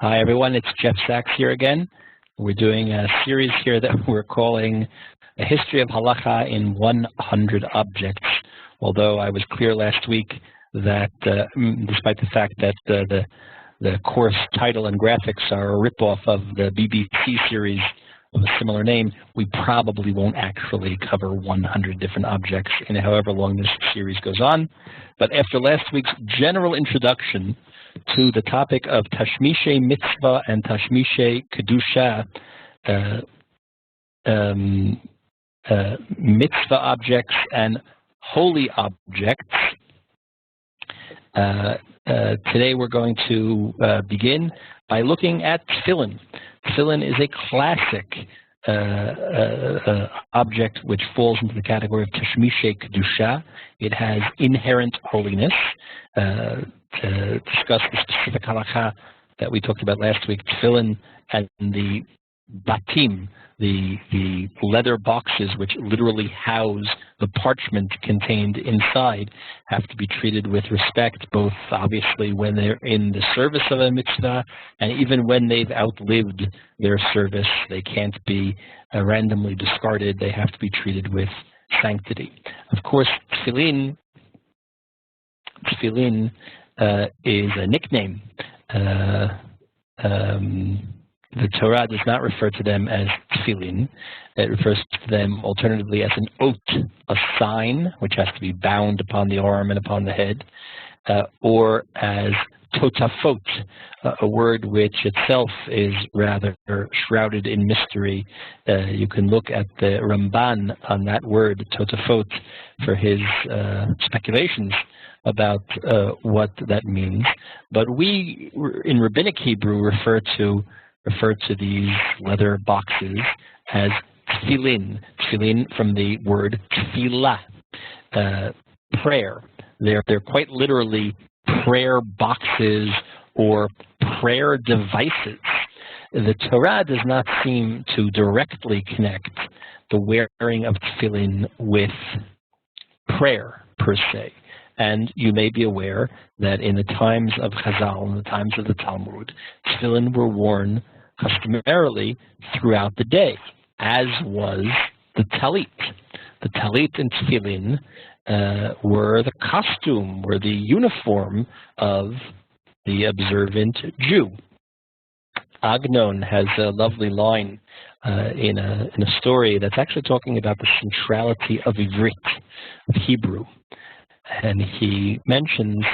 Hi everyone, it's Jeff Saks here again. We're doing a series here that we're calling A History of Halacha in 100 Objects. Although I was clear last week that despite the fact that the course title and graphics are a ripoff of the BBC series of a similar name, we probably won't actually cover 100 different objects in however long this series goes on. But after last week's general introduction to the topic of tashmishei mitzva and tashmishei kedusha, mitzvah objects and holy objects, today we're going to begin by looking at TEFILLIN. TEFILLIN is a classic object which falls into the category of tashmishei kedusha. It has inherent holiness. To discuss the specific halacha that we talked about last week, TEFILLIN and the batim, the leather boxes which literally house the parchment contained inside, have to be treated with respect, both obviously when they're in the service of a mitzvah and even when they've outlived their service. They can't be randomly discarded. They have to be treated with sanctity. Of course, TEFILLIN is a nickname. The Torah does not refer to them as tefillin. It refers to them alternatively as an oat, a sign, which has to be bound upon the arm and upon the head, or as totafot, a word which itself is rather shrouded in mystery. You can look at the Ramban on that word, totafot, for his speculations about what that means. But we, in Rabbinic Hebrew, refer to these leather boxes as tefillin. Tefillin from the word tefillah, prayer. They're quite literally prayer boxes or prayer devices. The Torah does not seem to directly connect the wearing of tefillin with prayer per se. And you may be aware that in the times of Chazal, in the times of the Talmud, tefillin were worn customarily throughout the day, as was the talit. The talit and tefillin were the costume, were the uniform of the observant Jew. Agnon has a lovely line in a story that's actually talking about the centrality of Ivrit, of Hebrew. And he mentions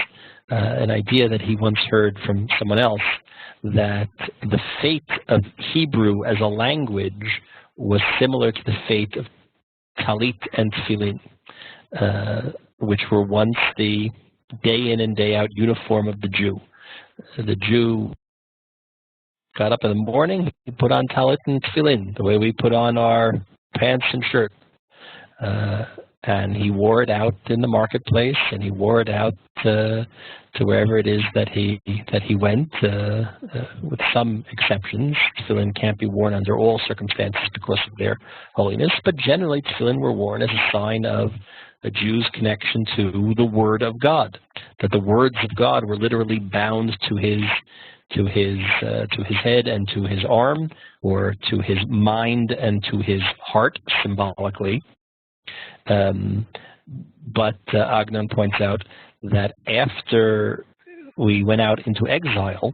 an idea that he once heard from someone else, that the fate of Hebrew as a language was similar to the fate of talit and tefillin, which were once the day in and day out uniform of the Jew. The Jew got up in the morning, he put on talit and tefillin, the way we put on our pants and shirt. And he wore it out in the marketplace, and he wore it out to wherever it is that he went, with some exceptions. Tefillin can't be worn under all circumstances because of their holiness, but generally tefillin were worn as a sign of a Jew's connection to the Word of God, that the words of God were literally bound to his head and to his arm, or to his mind and to his heart, symbolically. But Agnon points out that after we went out into exile,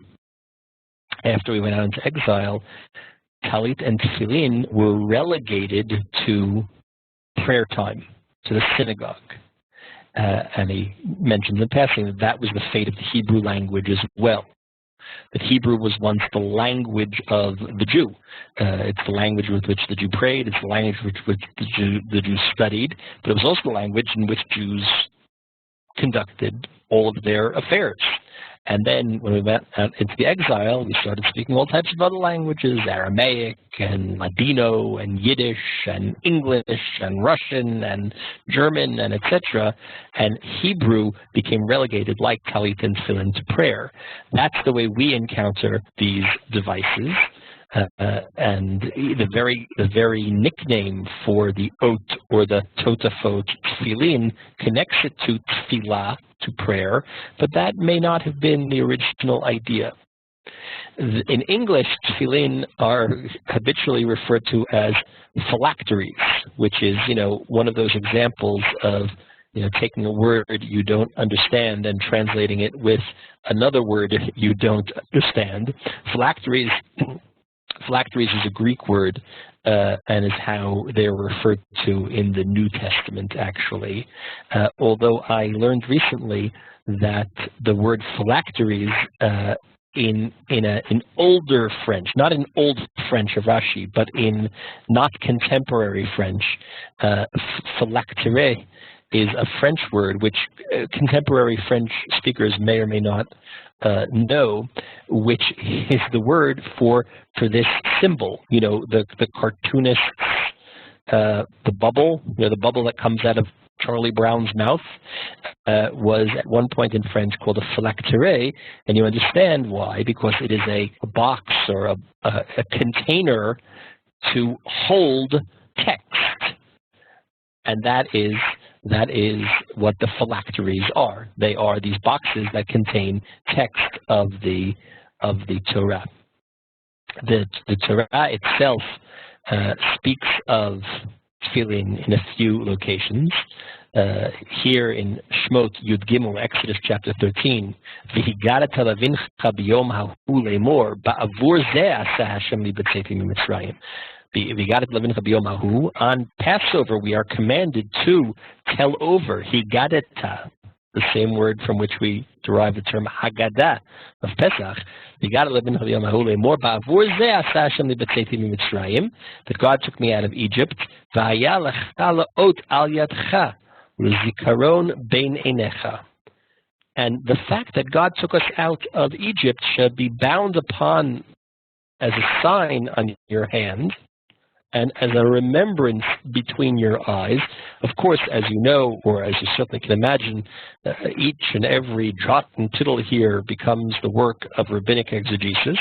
talit and tefillin were relegated to prayer time, to the synagogue. And he mentions in passing that that was the fate of the Hebrew language as well. That Hebrew was once the language of the Jew. It's the language with which the Jew prayed. It's the language with which the Jews studied. But it was also the language in which Jews conducted all of their affairs. And then when we went out into the exile, we started speaking all types of other languages, Aramaic and Ladino and Yiddish and English and Russian and German and etc. And Hebrew became relegated, like talit and tefillin, to prayer. That's the way we encounter these devices. And the very nickname for the oat or the totafot, tefillin, connects it to tefillah, to prayer, but that may not have been the original idea. In English, tefillin are habitually referred to as phylacteries, which is, one of those examples of, taking a word you don't understand and translating it with another word you don't understand. Phylacteries is a Greek word and is how they're referred to in the New Testament, actually. Although I learned recently that the word phylacteries in older French, not in Old French of Rashi, but in not contemporary French, phylactere is a French word which contemporary French speakers may or may not know, which is the word for this symbol. The cartoonists, the bubble, the bubble that comes out of Charlie Brown's mouth was at one point in French called a phylactere, and you understand why, because it is a box or a container to hold text, and that is what the phylacteries are. They are these boxes that contain text of the Torah. The Torah itself speaks of tefillin in a few locations. Here in Shmot Yud Gimel, Exodus chapter 13, "V'higarat lavincha b'yom hahu lemor ba'avur zeh asa Hashem li b'tzefi mitzrayim." On Passover, we are commanded to tell over Higadeta, the same word from which we derive the term Haggadah of Pesach. That God took me out of Egypt. And the fact that God took us out of Egypt should be bound upon as a sign on your hand, and as a remembrance between your eyes. Of course, as you know, or as you certainly can imagine, each and every jot and tittle here becomes the work of rabbinic exegesis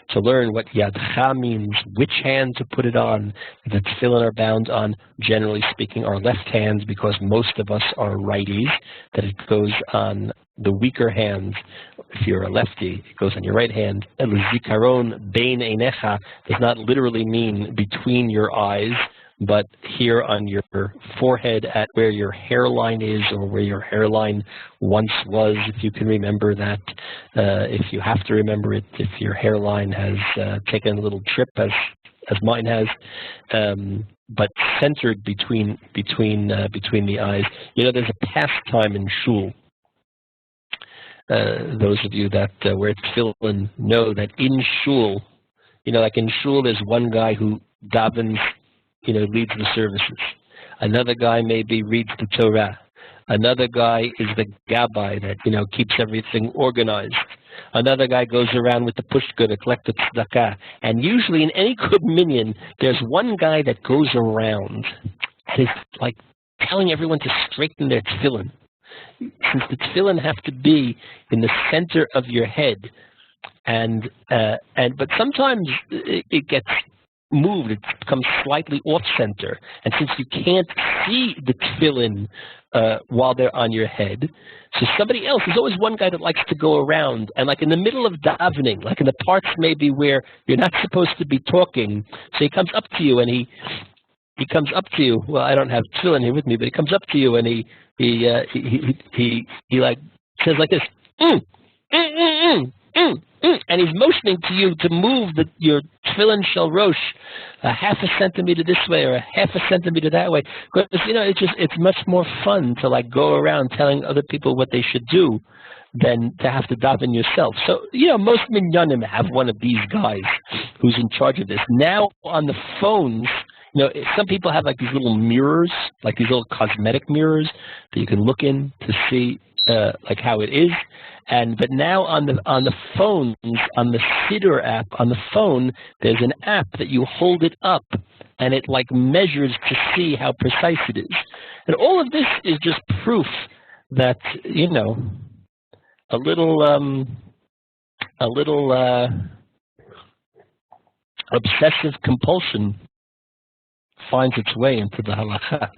to learn what yadcha means, which hand to put it on. The tefillin are bound on, generally speaking, our left hands, because most of us are righties, that it goes on the weaker hand. If you're a lefty, it goes on your right hand. El zikaron bein einecha does not literally mean between your eyes, but here on your forehead at where your hairline is, or where your hairline once was, if you can remember that. If you have to remember it, if your hairline has taken a little trip, as mine has, but centered between the eyes. There's a pastime in shul. Those of you that wear tefillin know that in shul, like in shul, there's one guy who davens, leads the services. Another guy maybe reads the Torah. Another guy is the gabbai that, keeps everything organized. Another guy goes around with the pushka to collect the tzedakah. And usually in any good minyan, there's one guy that goes around and is like telling everyone to straighten their tefillin. Since the tefillin have to be in the center of your head, but sometimes it gets moved, it becomes slightly off center, and since you can't see the tefillin while they're on your head, so somebody else, there's always one guy that likes to go around, and like in the middle of davening, like in the parts maybe where you're not supposed to be talking, so he comes up to you and he comes up to you. Well, I don't have tefillin here with me, but he comes up to you and he like says like this, and he's motioning to you to move your tefillin shel rosh a half a centimeter this way or a half a centimeter that way. Because it's much more fun to like go around telling other people what they should do than to have to daven yourself. So most minyanim have one of these guys who's in charge of this. Now on the phones, some people have like these little mirrors, like these little cosmetic mirrors that you can look in to see like how it is. But now on the phones, on the Siddur app, on the phone, there's an app that you hold it up and it like measures to see how precise it is. And all of this is just proof that, a little obsessive compulsion finds its way into the halacha.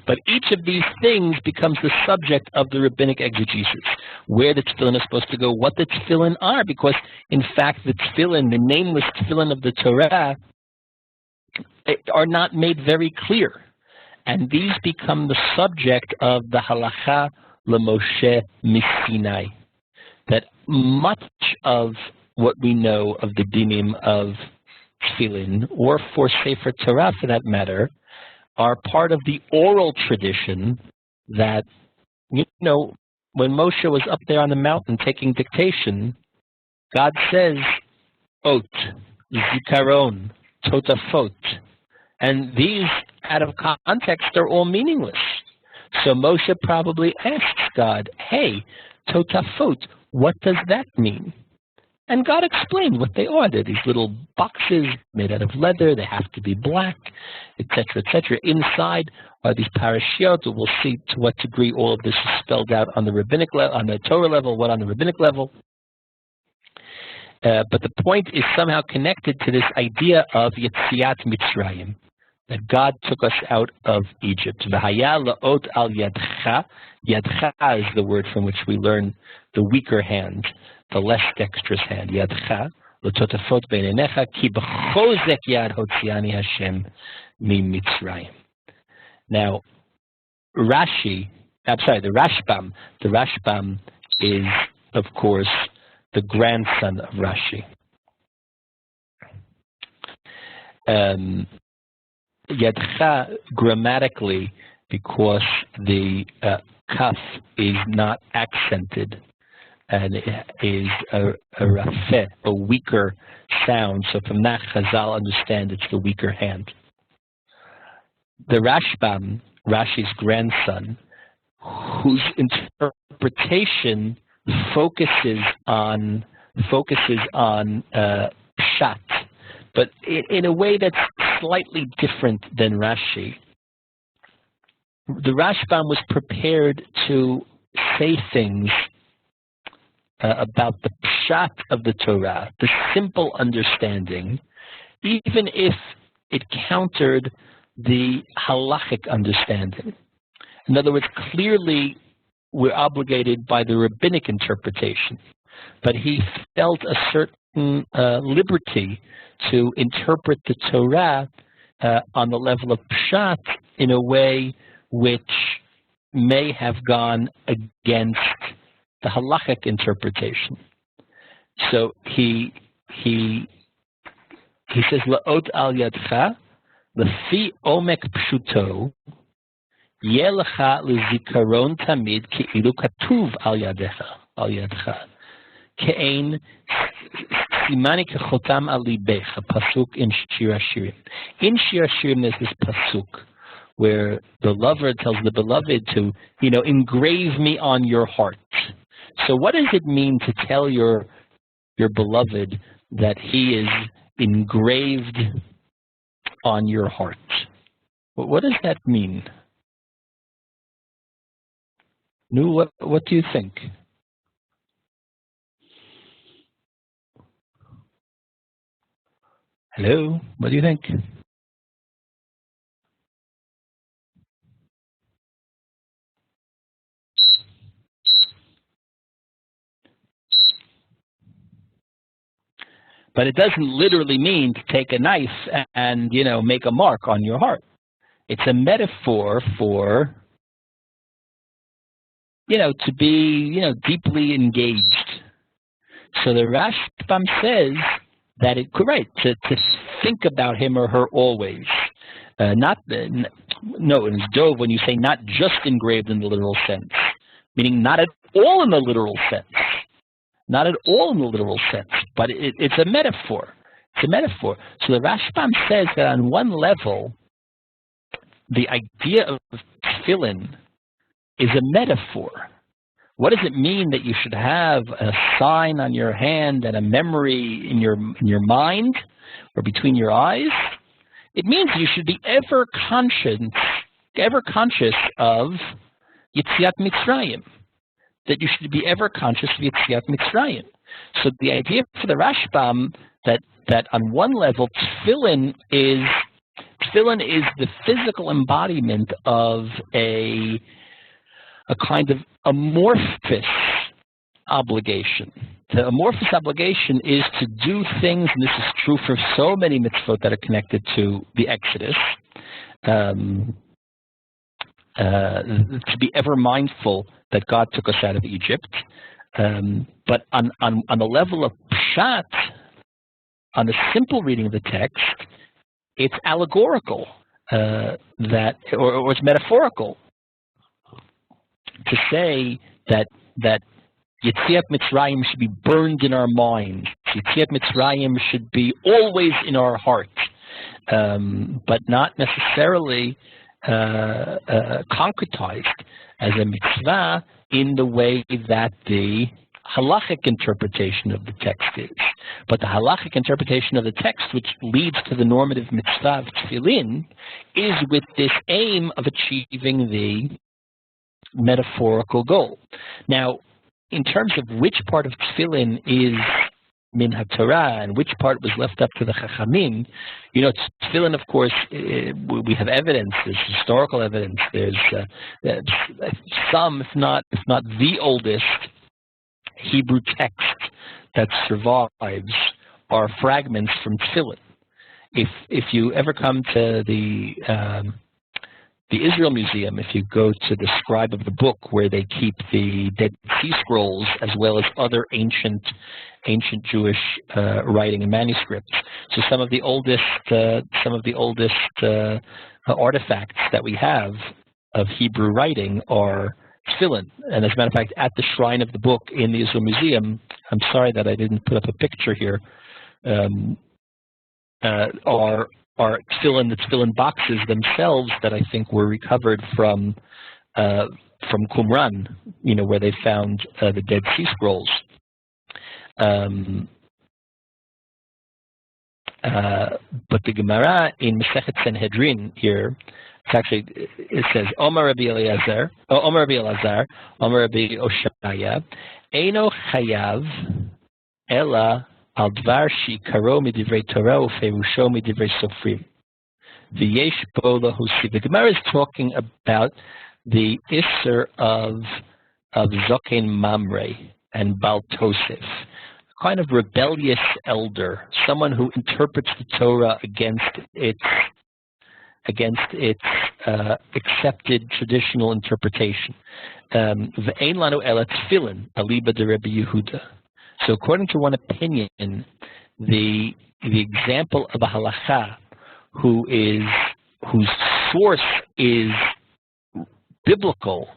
But each of these things becomes the subject of the rabbinic exegesis, where the tefillin is supposed to go, what the tefillin are, because in fact the tefillin, the nameless tefillin of the Torah, are not made very clear. And these become the subject of the halacha l'Moshe miSinai. That much of what we know of the dinim of tefillin, or for Sefer Torah for that matter, are part of the oral tradition that, when Moshe was up there on the mountain taking dictation, God says, ot, zikaron, totafot. And these, out of context, are all meaningless. So Moshe probably asks God, hey, totafot, what does that mean? And God explained what they are. They're these little boxes made out of leather. They have to be black, etc., etc. Inside are these parashiot. We'll see to what degree all of this is spelled out on the rabbinic level, on the Torah level, what on the rabbinic level. But the point is somehow connected to this idea of Yetziat Mitzrayim, that God took us out of Egypt. V'haya la'ot al yadcha. Yadcha is the word from which we learn the weaker hand, the less dexterous hand. Yadcha l'totafot beinenecha ki b'chozek yad hotziani Hashem mi Mitzrayim. Now, the Rashbam is, of course, the grandson of Rashi. Yadcha grammatically, because the kaf is not accented and it is a rafeh, a weaker sound. So from that, Chazal understand it's the weaker hand. The Rashbam, Rashi's grandson, whose interpretation focuses on pshat, but in a way that's slightly different than Rashi. The Rashbam was prepared to say things about the pshat of the Torah, the simple understanding, even if it countered the halachic understanding. In other words, clearly we're obligated by the rabbinic interpretation, but he felt a certain liberty to interpret the Torah on the level of pshat in a way which may have gone against the halachic interpretation. So he says, La'ot al yadcha, lefi omek pshuto, yelecha lezikaron tamid ke'ilu katuv al yadcha. Ke'ein simani kechotam al libecha, pasuk in Shir HaShirim. In Shir HaShirim there's this pasuk where the lover tells the beloved to, engrave me on your heart. So what does it mean to tell your beloved that he is engraved on your heart? What does that mean? Nu, what do you think? Hello, what do you think? But it doesn't literally mean to take a knife and, make a mark on your heart. It's a metaphor for, to be, deeply engaged. So the Rashbam says that to think about him or her always. In Dov, when you say not just engraved in the literal sense, meaning not at all in the literal sense. Not at all in the literal sense, but it's a metaphor. It's a metaphor. So the Rashbam says that on one level, the idea of TEFILLIN is a metaphor. What does it mean that you should have a sign on your hand and a memory in your mind or between your eyes? It means you should be ever conscious of Yetziat Mitzrayim. That you should be ever conscious of Yetziat Mitzrayim. So the idea for the Rashbam that on one level TEFILLIN is tefillin is the physical embodiment of a kind of amorphous obligation. The amorphous obligation is to do things, and this is true for so many mitzvot that are connected to the Exodus, to be ever mindful that God took us out of Egypt. But on the level of pshat, on the simple reading of the text, it's allegorical, or it's metaphorical to say that Yetziat Mitzrayim should be burned in our minds. Yetziat Mitzrayim should be always in our heart, but not necessarily concretized as a mitzvah in the way that the halachic interpretation of the text is. But the halachic interpretation of the text, which leads to the normative mitzvah of tefillin, is with this aim of achieving the metaphorical goal. Now, in terms of which part of tefillin is min haTorah and which part was left up to the chachamim, tefillin, of course, we have evidence. There's historical evidence. There's some, if not the oldest Hebrew text that survives are fragments from tefillin. If you ever come to the Israel Museum, if you go to the scribe of the book where they keep the Dead Sea Scrolls as well as other ancient Jewish writing and manuscripts, so some of the oldest artifacts that we have of Hebrew writing are tefillin. And as a matter of fact, at the shrine of the book in the Israel Museum, I'm sorry that I didn't put up a picture here, are tefillin, the tefillin boxes themselves that I think were recovered from Qumran, where they found the Dead Sea Scrolls. But the Gemara in Masechet Sanhedrin here, it says, Omar Rabbi Elazar, Omar Rabbi Oshaya, Eino Chayav Ela al dvar she'ikaro midivrei Torah uferusho midivrei sofrim. V'yesh bo lahusi. The Gemara is talking about the Isser of Zoken Mamre and Bal Tosef, a kind of rebellious elder, someone who interprets the Torah against its accepted traditional interpretation. V'ein lanu ela tefillin aliba de Rabbi Yehuda. So according to one opinion, the example of a halacha whose source is biblical,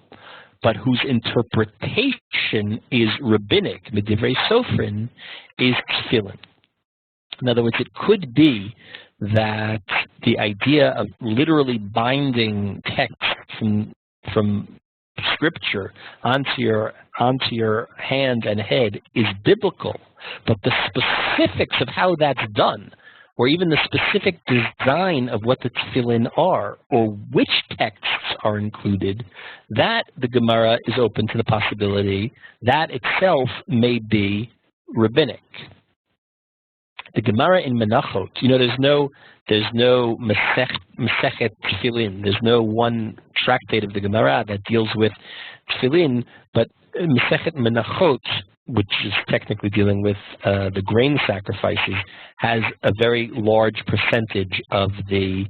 but whose interpretation is rabbinic, midivrei sofrin, is tefillin. In other words, it could be that the idea of literally binding text from Scripture onto your hand and head is biblical, but the specifics of how that's done, or even the specific design of what the tefillin are, or which texts are included, that the Gemara is open to the possibility that itself may be rabbinic. The Gemara in Menachot, there's no Masechet Tefillin. There's no one tractate of the Gemara that deals with Tefillin, but Masechet Menachot, which is technically dealing with the grain sacrifices, has a very large percentage of the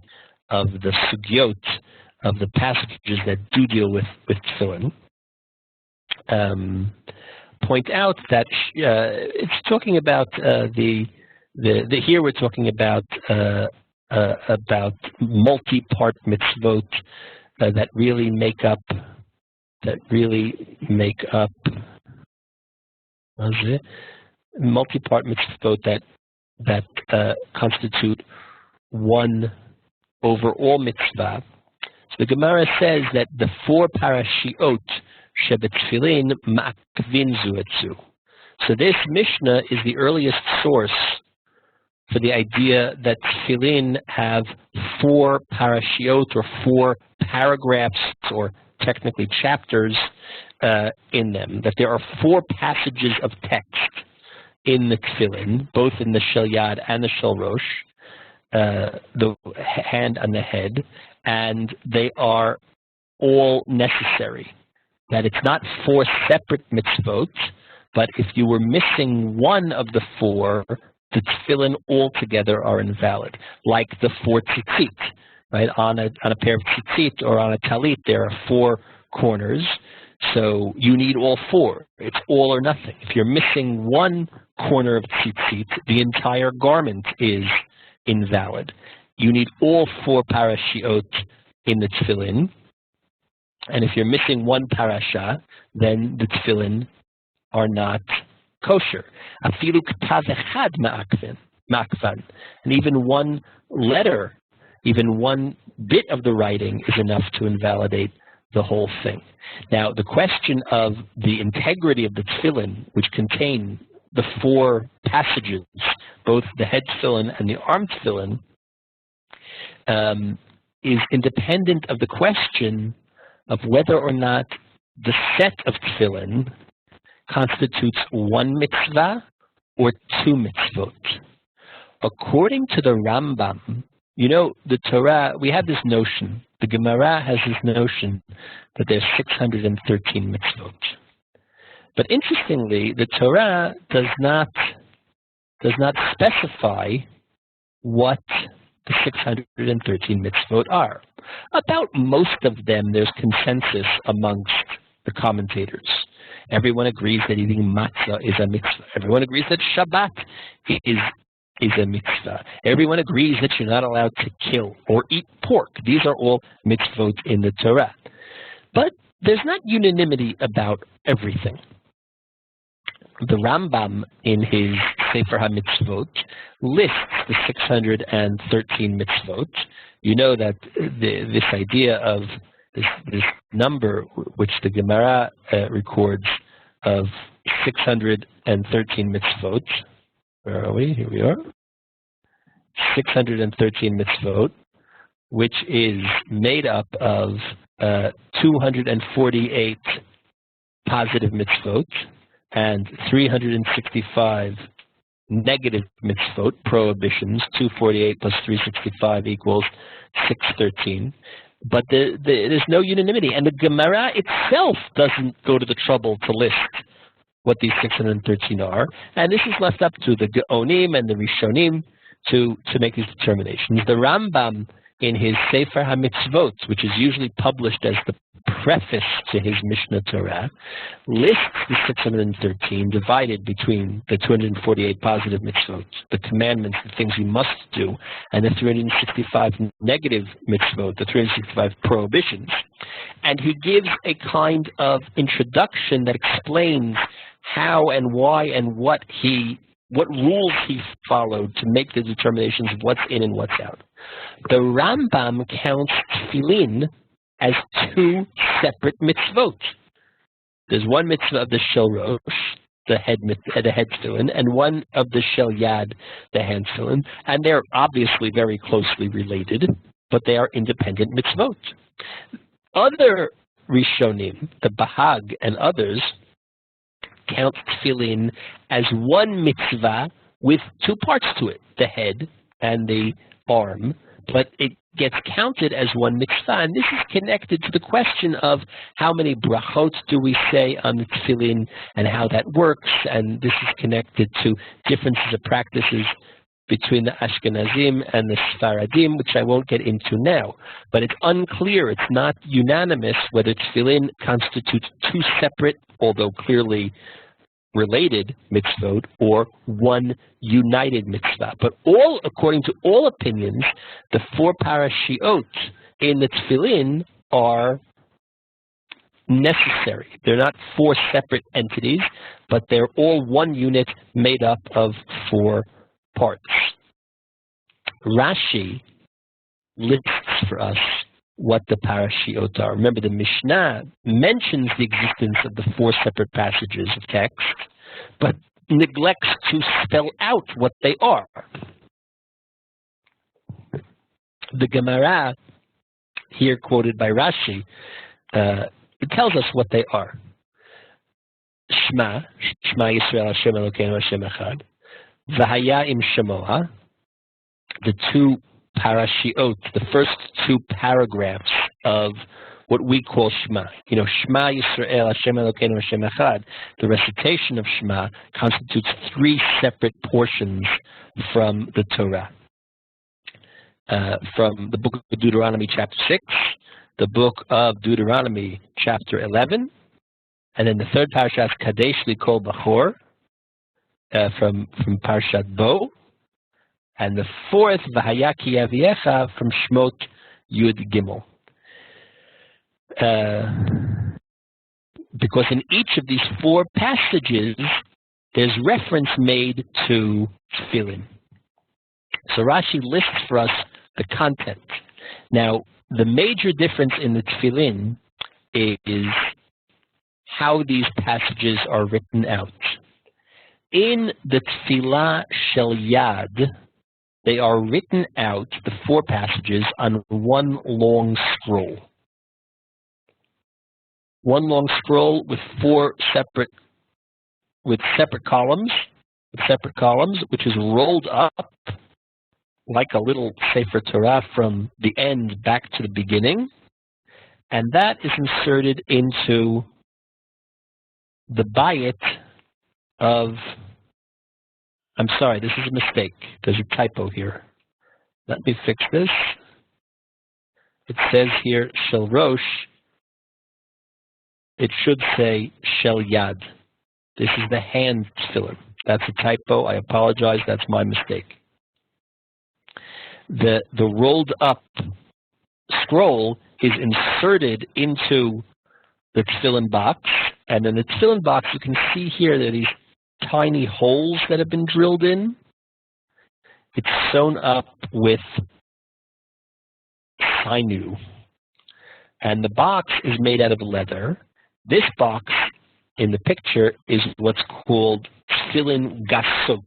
sugyot, of the passages that do deal with Tefillin. Point out that it's talking about here we're talking about multi-part mitzvot that really make up multi-part mitzvot that constitute one overall mitzvah. So the Gemara says that the 4 parashiot shebetfilin ma'akvin zu etzu. So this Mishnah is the earliest source for the idea that tefillin have 4 parashiot, or 4 paragraphs, or technically chapters in them. That there are 4 passages of text in the tefillin, both in the Shel Yad and the Shel Rosh, the hand on the head, and they are all necessary. That it's not 4 separate mitzvot, but if you were missing one of the 4, the tefillin altogether are invalid. Like the 4 tzitzit, right? On a pair of tzitzit or on a talit, there are 4 corners, so you need all 4. It's all or nothing. If you're missing one corner of tzitzit, the entire garment is invalid. You need all 4 parashiot in the tefillin, and if you're missing one parasha, then the tefillin are not kosher. Afilu k'tav echad ma'akvan, and even one letter, even one bit of the writing is enough to invalidate the whole thing. Now, the question of the integrity of the tefillin, which contain the 4 passages, both the head tefillin and the arm tefillin, is independent of the question of whether or not the set of tefillin constitutes 1 mitzvah or 2 mitzvot. According to the Rambam, you know, the Torah, we have this notion, the Gemara has this notion that there's 613 mitzvot. But interestingly, the Torah does not specify what the 613 mitzvot are. About most of them, there's consensus amongst the commentators. Everyone agrees that eating matzah is a mitzvah. Everyone agrees that Shabbat is a mitzvah. Everyone agrees that you're not allowed to kill or eat pork. These are all mitzvot in the Torah. But there's not unanimity about everything. The Rambam, in his Sefer HaMitzvot, lists the 613 mitzvot. You know that this idea of this number, which the Gemara records, of 613 mitzvot. Where are we? Here we are. 613 mitzvot, which is made up of 248 positive mitzvot and 365 negative mitzvot, prohibitions. 248 plus 365 equals 613. But there's no unanimity. And the Gemara itself doesn't go to the trouble to list what these 613 are. And this is left up to the Geonim and the Rishonim to make these determinations. The Rambam, in his Sefer HaMitzvot, which is usually published as the preface to his Mishnah Torah, lists the 613 divided between the 248 positive mitzvot, the commandments, the things you must do, and the 365 negative mitzvot, the 365 prohibitions. And he gives a kind of introduction that explains how and why and what rules he followed to make the determinations of what's in and what's out. The Rambam counts TEFILLIN as 2 separate mitzvot. There's one mitzvah of the shel rosh, the head tefillin, and one of the shel yad, the hand tefillin, and they're obviously very closely related, but they are independent mitzvot. Other Rishonim, the Bahag and others, count tefillin as 1 mitzvah with 2 parts to it, the head and the arm, but it gets counted as 1 mitzvah, and this is connected to the question of how many brachot do we say on the tefillin and how that works, and this is connected to differences of practices between the Ashkenazim and the Sfaradim, which I won't get into now. But it's unclear, it's not unanimous whether tefillin constitutes 2 separate, although clearly related mitzvot, or 1 united mitzvah. But according to all opinions, the 4 parashiot in the tefillin are necessary. They're not 4 separate entities, but they're all 1 unit made up of 4 parts. Rashi lists for us what the parashiot are. Remember, the Mishnah mentions the existence of the 4 separate passages of text, but neglects to spell out what they are. The Gemara, here quoted by Rashi, it tells us what they are. Shema Yisrael Hashem Elokeinu Hashem Echad, V'haya im Shemoa, the two parashiot, the first two paragraphs of what we call Shema. You know, Shema Yisrael, Hashem Elokeinu, Hashem Echad. The recitation of Shema constitutes three separate portions from the Torah. From the book of Deuteronomy, chapter 6, the book of Deuteronomy, chapter 11, and then the third parasha is Kadesh Likol Bachor, from Parashat Bo, and the fourth V'haya Ki Aviecha from Shmot Yud Gimel. Because in each of these four passages, there's reference made to tefillin. So Rashi lists for us the content. Now, the major difference in the tefillin is how these passages are written out. In the Tefillah Shel Yad, they are written out, the four passages, on one long scroll. One long scroll with separate columns, which is rolled up like a little Sefer Torah from the end back to the beginning, and that is inserted into the bayit of, I'm sorry, this is a mistake. There's a typo here. Let me fix this. It says here, Shel Rosh. It should say Shel Yad. This is the hand tefillin. That's a typo. I apologize. That's my mistake. The rolled up scroll is inserted into the tefillin box, and in the tefillin box you can see here there are these tiny holes that have been drilled in. It's sewn up with sinew, and the box is made out of leather. This box in the picture is what's called tefillin gasot.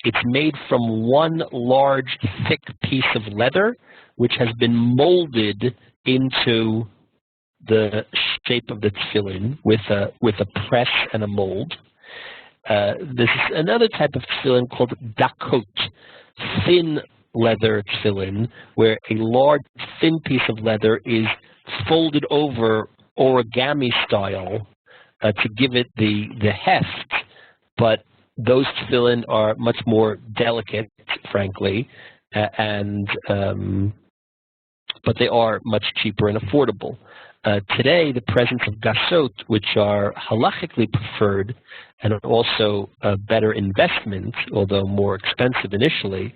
It's made from one large, thick piece of leather, which has been molded into the shape of the tefillin with a press and a mold. This is another type of tefillin called dakot, thin leather tefillin, where a large, thin piece of leather is folded over origami style to give it the heft, but those tefillin are much more delicate, frankly, but they are much cheaper and affordable. Today, the presence of gasot, which are halachically preferred and also a better investment, although more expensive initially,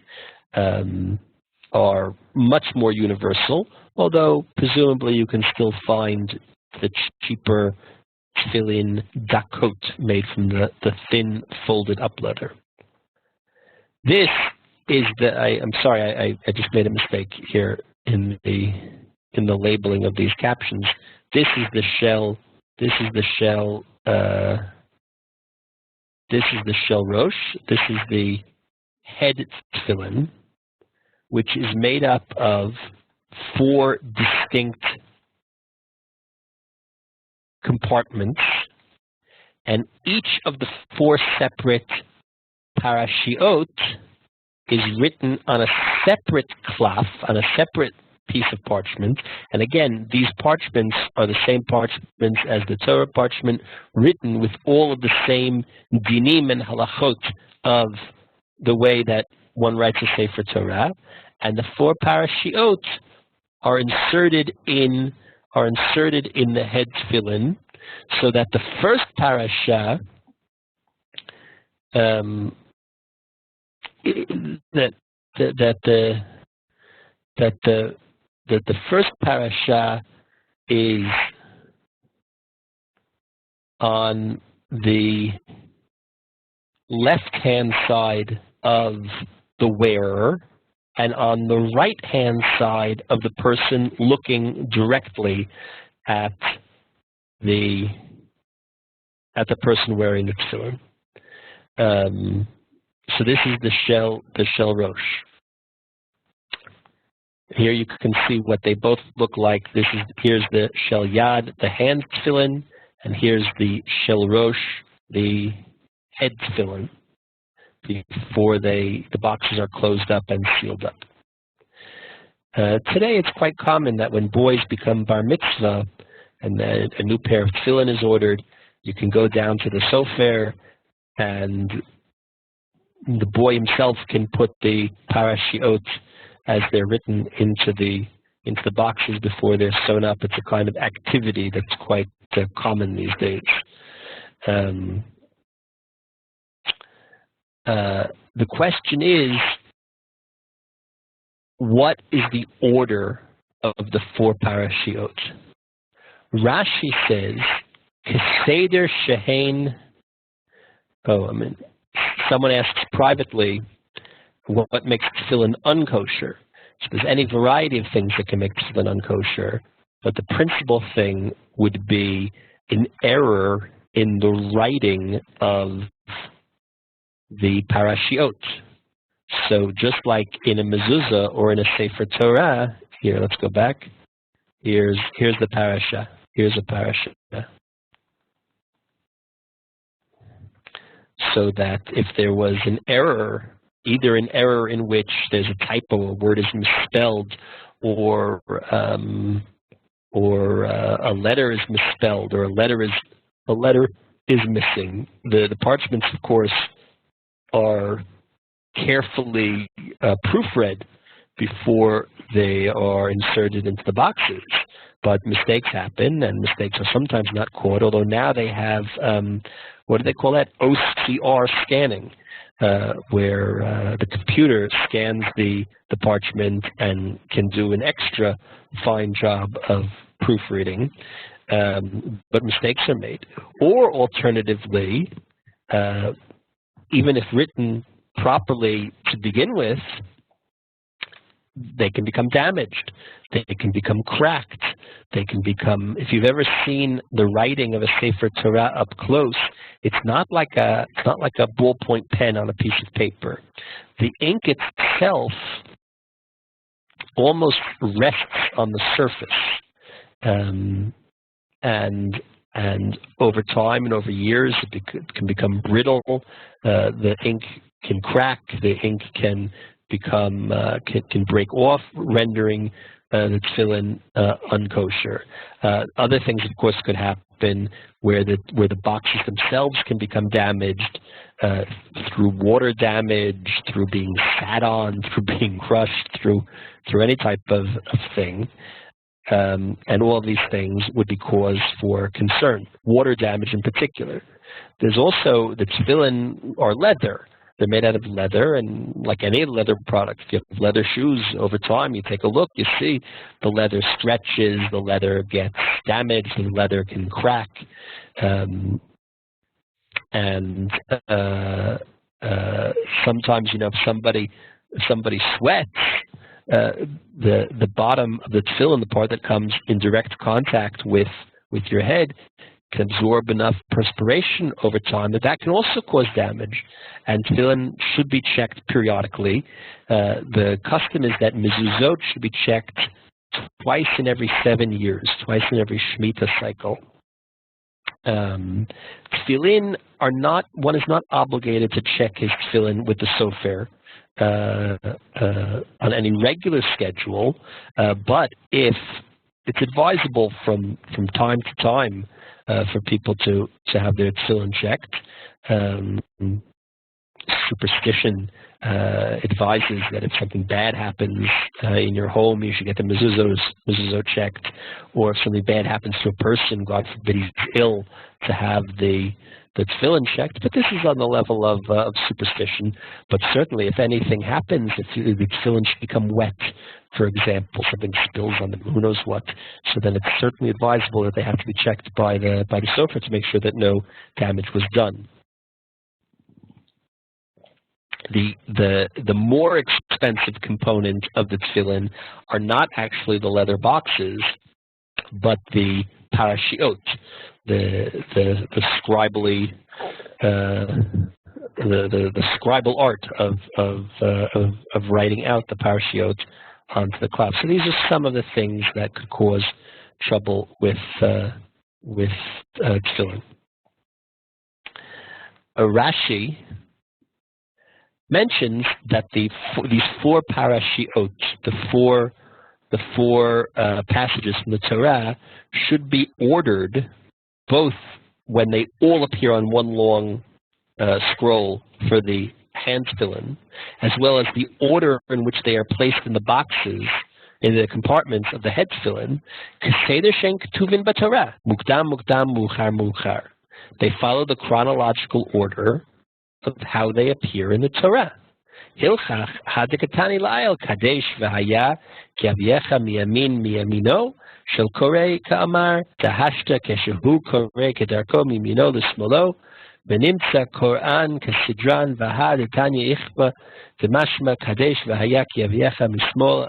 are much more universal, although presumably you can still find the cheaper tefillin dakot made from the thin folded up leather. This is I'm sorry, I just made a mistake here in the labeling of these captions. This is the shell rosh. This is the head tefillin, which is made up of four distinct compartments, and each of the four separate parashiot is written on a separate klaf, on a separate piece of parchment. And again, these parchments are the same parchments as the Torah parchment, written with all of the same dinim and halachot of the way that one writes a Sefer Torah. And the four parashiot are inserted in the head tefillin, so that the first parasha, the first parasha is on the left-hand side of the wearer, and on the right-hand side of the person looking directly at the person wearing the tefillin. So this is the shell rosh. Here you can see what they both look like. Here's the shel yad, the hand tefillin, and here's the shel rosh, the head tefillin. before the boxes are closed up and sealed up. Today, it's quite common that when boys become bar mitzvah and then a new pair of tefillin is ordered, you can go down to the sofer and the boy himself can put the parashiot as they're written into the boxes before they're sewn up. It's a kind of activity that's quite common these days. The question is, what is the order of the 4 parashiot? Rashi says, Keseder shehein. Someone asks privately, what makes tefillin unkosher? So there's any variety of things that can make tefillin unkosher, but the principal thing would be an error in the writing of the parashiot. So just like in a mezuzah or in a sefer Torah, here, let's go back. Here's the parasha. Here's a parasha. So that if there was an error, either an error in which there's a typo, a word is misspelled, or a letter is misspelled, or a letter is missing, the parchments, of course, are carefully proofread before they are inserted into the boxes. But mistakes happen, and mistakes are sometimes not caught, although now they have, what do they call that? OCR scanning, where the computer scans the parchment and can do an extra fine job of proofreading, but mistakes are made. Or alternatively, even if written properly to begin with, they can become damaged. They can become cracked. They can become, if you've ever seen the writing of a Sefer Torah up close, it's not like a ballpoint pen on a piece of paper. The ink itself almost rests on the surface. And over time and over years, it can become brittle. The ink can crack. The ink can become can break off, rendering the tefillin unkosher. Other things, of course, could happen where the boxes themselves can become damaged through water damage, through being sat on, through being crushed, through any type of thing. And all of these things would be cause for concern, water damage in particular. There's also the tefillin are leather. They're made out of leather, and like any leather product, if you have leather shoes, over time you take a look, you see the leather stretches, the leather gets damaged, the leather can crack. Sometimes, if somebody sweats, the bottom of the tefillin, the part that comes in direct contact with your head, can absorb enough perspiration over time that can also cause damage. And tefillin should be checked periodically. The custom is that mezuzot should be checked twice in every 7 years, twice in every Shemitah cycle. Tefillin are not, one is not obligated to check his tefillin with the sofer on any regular schedule, but if it's advisable from time to time for people to have their tefillin checked. Superstition advises that if something bad happens in your home, you should get the mezuzot checked, or if something bad happens to a person, God forbid he's ill, to have the tefillin checked. But this is on the level of superstition. But certainly, if anything happens, if the tefillin should become wet, for example, something spills on them, who knows what, so then it's certainly advisable that they have to be checked by the sofer to make sure that no damage was done. The more expensive component of the tefillin are not actually the leather boxes, but the parashiot, the scribally the scribal art of writing out the parashiot onto the cloth. So these are some of the things that could cause trouble with tefillin. Rashi mentions that these four parashiot, the four passages from the Torah, should be ordered both when they all appear on one long scroll for the hand tefillin, as well as the order in which they are placed in the boxes, in the compartments of the head tefillin, keseder shen ketuvin b'Torah, mukdam mukdam, muchar muchar. They follow the chronological order of how they appear in the Torah. Hilchach hadekatani la'ayel kadesh v'haya ki avyecha miyamin miyamino shel korei ka'amar tahashta keshehu korei kedarko miyamino l'smolo benimtza Koran kesidran v'ha detanya ichba demashma kadesh v'haya ki avyecha mismol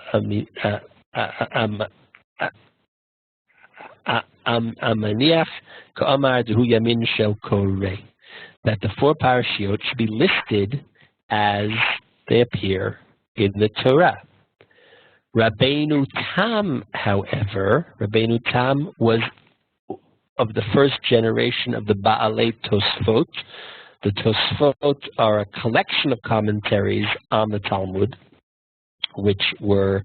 amaniach ka'amar dehu yamin shel korei. That the four parashiot should be listed as they appear in the Torah. Rabbeinu Tam, however, Rabbeinu Tam was of the first generation of the Baalei Tosfot. The Tosfot are a collection of commentaries on the Talmud, which were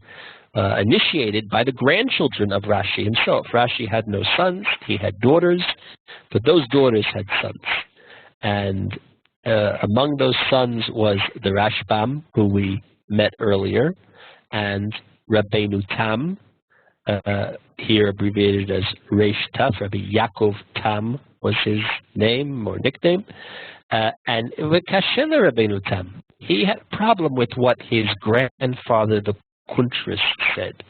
initiated by the grandchildren of Rashi himself. Rashi had no sons, he had daughters, but those daughters had sons. And among those sons was the Rashbam, who we met earlier, and Rabbeinu Tam, here abbreviated as Reish Taf. Rabbi Yaakov Tam was his name or nickname. And Kashela Rabbeinu Tam, he had a problem with what his grandfather, the Kuntris, said.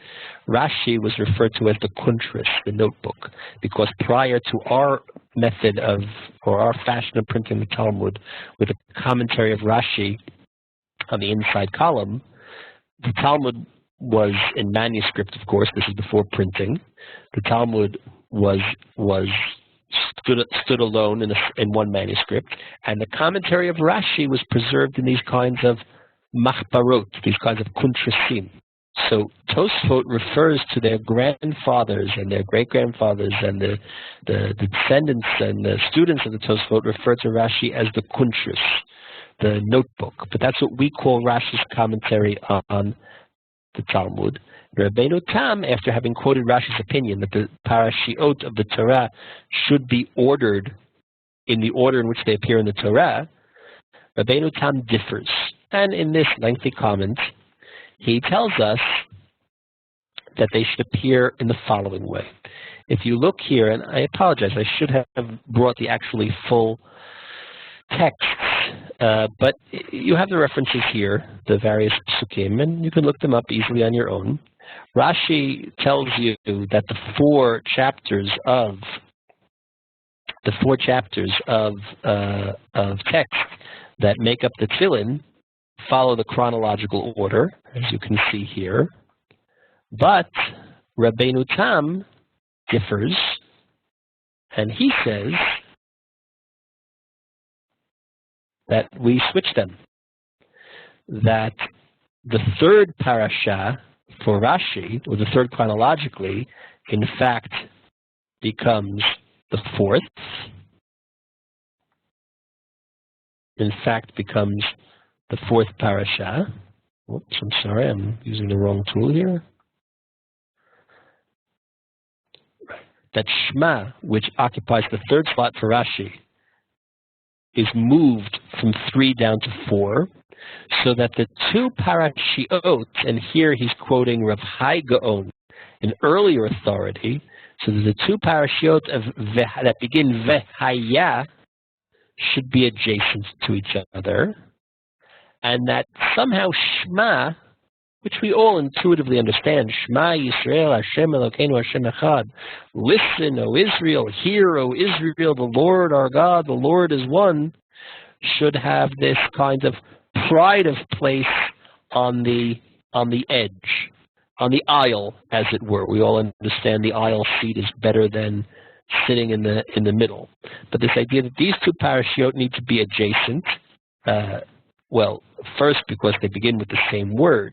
Rashi was referred to as the Kuntris, the notebook, because prior to our method of, or our fashion of printing the Talmud with a commentary of Rashi on the inside column, the Talmud was in manuscript, of course. This is before printing. The Talmud stood alone in one manuscript, and the commentary of Rashi was preserved in these kinds of machbarot, these kinds of kuntrasim. So Tosfot refers to their grandfathers and their great-grandfathers, and the descendants and the students of the Tosfot refer to Rashi as the kuntris, the notebook. But that's what we call Rashi's commentary on the Talmud. Rabbeinu Tam, after having quoted Rashi's opinion that the parashiot of the Torah should be ordered in the order in which they appear in the Torah, Rabbeinu Tam differs. And in this lengthy comment, he tells us that they should appear in the following way. If you look here, and I apologize, I should have brought the actually full texts, but you have the references here, the various psukim, and you can look them up easily on your own. Rashi tells you that the four chapters of text that make up the tefillin follow the chronological order, as you can see here. But Rabbeinu Tam differs, and he says that we switch them. That the third parasha for Rashi, or the third chronologically, in fact becomes the fourth. In fact becomes the fourth parasha. Oops, I'm sorry, I'm using the wrong tool here. That Shema, which occupies the third slot for Rashi, is moved from 3 down to 4, so that the two parashiot, and here he's quoting Rav Hai Gaon, an earlier authority, so that the two parashiot that begin Vehaya should be adjacent to each other, and that somehow Shema, which we all intuitively understand, Shema Yisrael, Hashem Elokeinu, Hashem Echad, listen, O Israel, hear, O Israel, the Lord our God, the Lord is one, should have this kind of pride of place on the edge, on the aisle, as it were. We all understand the aisle seat is better than sitting in the middle. But this idea that these two parashiot need to be adjacent, well, first because they begin with the same word,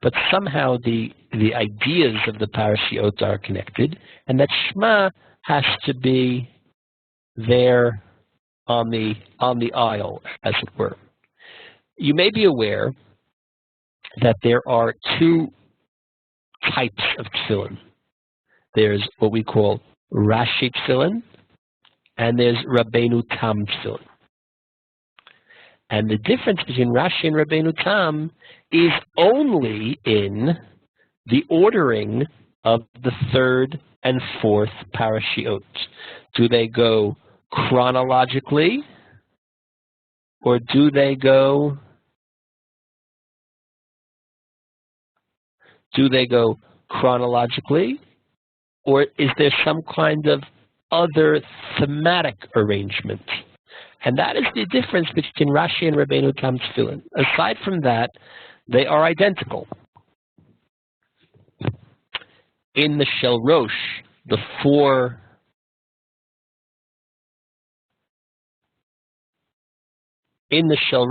but somehow the ideas of the parashiot are connected, and that Shema has to be there on the aisle, as it were. You may be aware that there are two types of tefillin. There's what we call Rashi tefillin, and there's Rabbeinu Tam tefillin. And the difference between Rashi and Rabbeinu Tam is only in the ordering of the third and fourth parashiot. Do they go chronologically, or do they go chronologically, or is there some kind of other thematic arrangement? And that is the difference between Rashi and Rabbeinu Tam tefillin. Aside from that, they are identical. In the Shel Rosh, the four tefillin Shel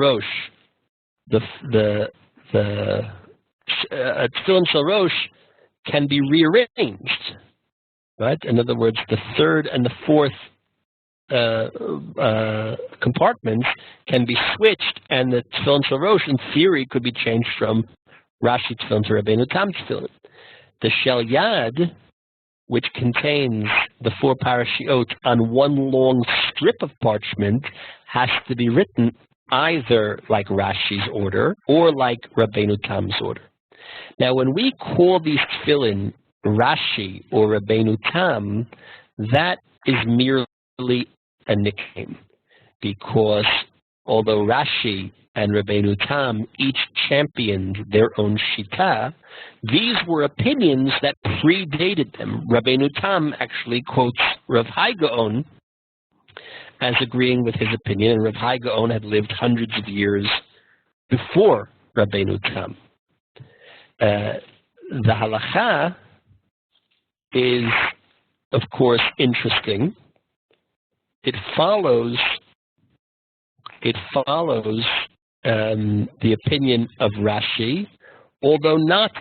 Rosh can be rearranged, right? In other words, the third and the fourth compartments can be switched, and the tefillin Shel Rosh, in theory, could be changed from Rashi tefillin to Rabbeinu Tam tefillin. The Shel Yad, which contains the four parashiot on one long strip of parchment, has to be written either like Rashi's order or like Rabbeinu Tam's order. Now, when we call these tefillin Rashi or Rabbeinu Tam, that is merely a nickname, because although Rashi and Rabbeinu Tam each championed their own shita, these were opinions that predated them. Rabbeinu Tam actually quotes Rav Hai Gaon as agreeing with his opinion, and Rav Hai Gaon had lived hundreds of years before Rabbeinu Tam. The halacha is, of course, interesting. It follows the opinion of Rashi, although not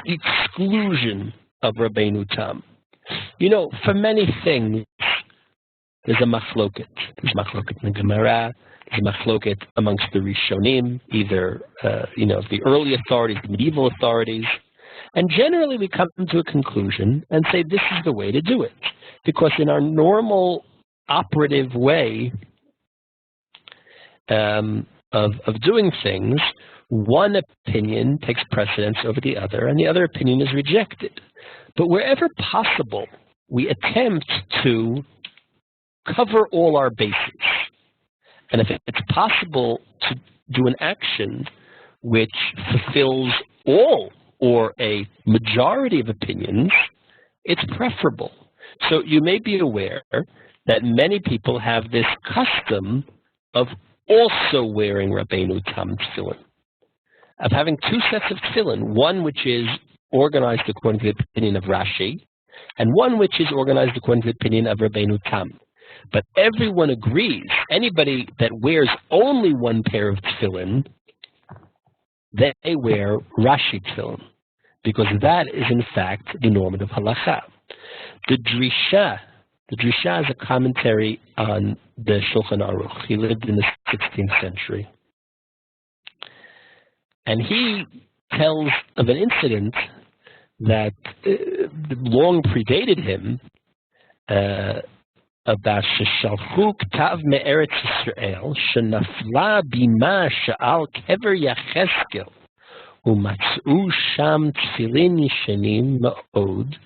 the exclusion of Rabbeinu Tam. You know, for many things, there's a machloket. There's machloket in the Gemara. There's a machloket amongst the Rishonim, either the early authorities, the medieval authorities, and generally we come to a conclusion and say this is the way to do it, because in our normal operative way of doing things, one opinion takes precedence over the other, and the other opinion is rejected. But wherever possible, we attempt to cover all our bases. And if it's possible to do an action which fulfills all or a majority of opinions, it's preferable. So you may be aware that many people have this custom of also wearing Rabbeinu Tam tefillin, of having two sets of tefillin, one which is organized according to the opinion of Rashi, and one which is organized according to the opinion of Rabbeinu Tam. But everyone agrees, anybody that wears only one pair of tefillin, they wear Rashi tefillin, because that is in fact the normative halacha. The Drisha is a commentary on the Shulchan Aruch. He lived in the 16th century. And he tells of an incident that long predated him, about Sheshalchu Ktav Me'eretz Yisrael Shenafla Bima Sha'al Kever Yecheskel Umatz'u Sham Tefillin Yishenim Ma'od.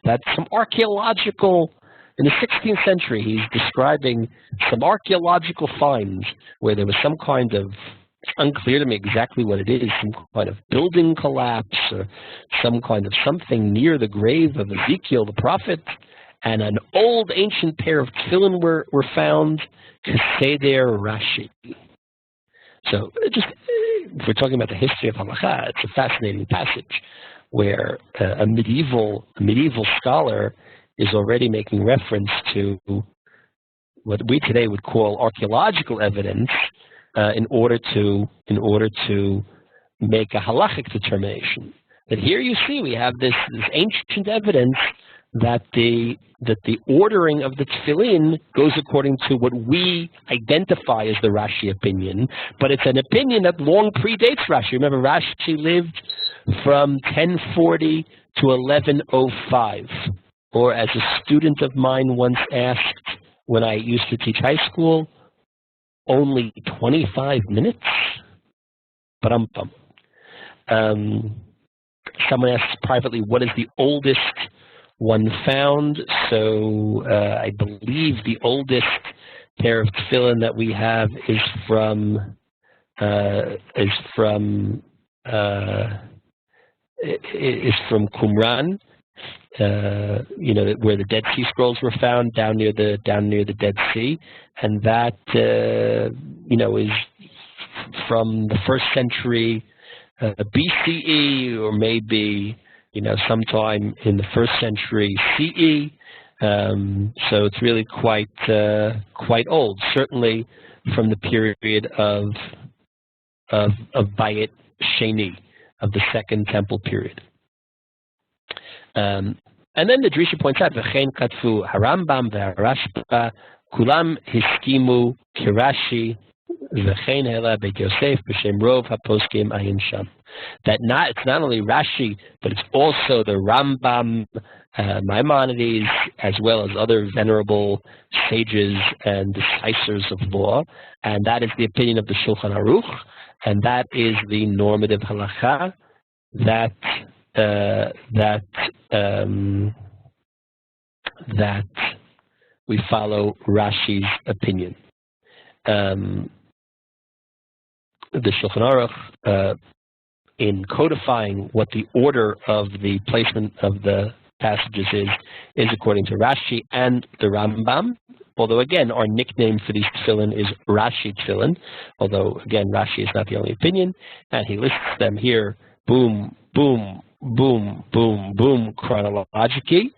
That's some archaeological, in the 16th century, he's describing some archaeological finds where there was some kind of, it's unclear to me exactly what it is, some kind of building collapse or some kind of something near the grave of Ezekiel the prophet, and an old ancient pair of tefillin were found, Keseder Rashi. So just, if we're talking about the history of halacha, it's a fascinating passage where a medieval scholar is already making reference to what we today would call archaeological evidence in order to make a halachic determination. But here you see we have this ancient evidence that the ordering of the tefillin goes according to what we identify as the Rashi opinion, but it's an opinion that long predates Rashi. Remember, Rashi lived from 1040 to 1105. Or as a student of mine once asked when I used to teach high school, only 25 minutes? Someone asks privately, what is the oldest one found? So I believe the oldest pair of tefillin that we have is from Qumran. Where the Dead Sea Scrolls were found down near the Dead Sea, and that is from the 1st century BCE, or maybe sometime in the 1st century CE. So it's really quite old. Certainly from the period of Bayit Sheni, of the Second Temple period. And then the Drisha points out, V'chein katfu harambam v'harashba kulam hiskimu kirashi v'chein hela beit Yosef b'shem rov haposkim ayin sham. That it's not only Rashi, but it's also the Rambam, Maimonides, as well as other venerable sages and decisors of law, and that is the opinion of the Shulchan Aruch, and that is the normative halacha that we follow Rashi's opinion. The Shulchan Aruch, in codifying what the order of the placement of the passages is according to Rashi and the Rambam. Although again, our nickname for these tefillin is Rashi tefillin. Although again, Rashi is not the only opinion, and he lists them here: boom, boom, boom, boom, boom, chronologically,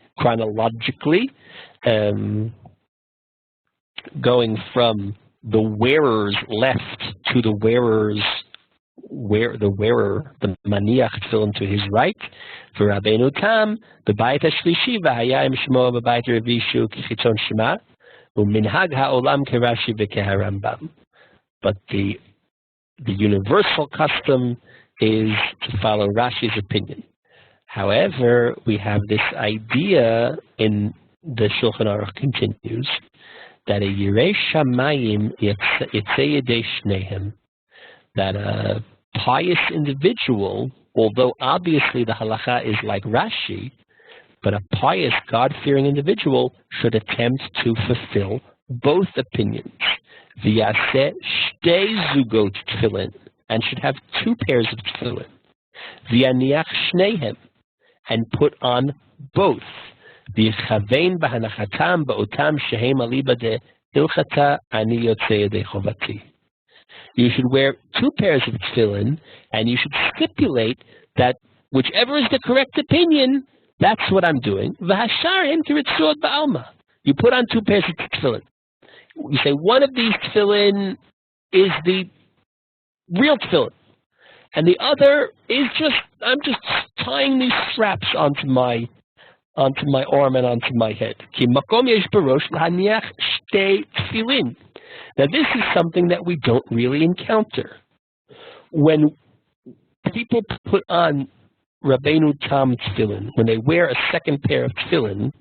going from the wearer's left to the the maniach tefillin to his right. For Rabbeinu Tam, the Bayit HaShlishi v'haya im shmo b'bayit Revishu k'chitzon shema u'minhag ha'olam k'Rashi v'keharambam. But the universal custom is to follow Rashi's opinion. However, we have this idea in the Shulchan Aruch continues that a Yirei Shamayim Yitzei Yedei Shnehem, that a pious individual, although obviously the halacha is like Rashi, but a pious, God-fearing individual should attempt to fulfill both opinions. V'yaseh shtei zugot tefillin, and should have 2 pairs of tefillin. V'yaniach shnehem, and put on both. V'yichavein b'hanachatam ba'otam shehem aliba de hilchata ani yotzei yedei chovati. You should wear 2 pairs of tefillin, and you should stipulate that whichever is the correct opinion, that's what I'm doing. V'hashar hem kiritzot ba'alma. You put on 2 pairs of tefillin. You say one of these tefillin is the real tefillin, and the other is I'm just tying these straps onto my arm and onto my head. Ki makom yesh barosh l'haniach shtei tefillin. Now this is something that we don't really encounter. When people put on Rabbeinu Tam tefillin, when they wear a 2nd pair of tefillin,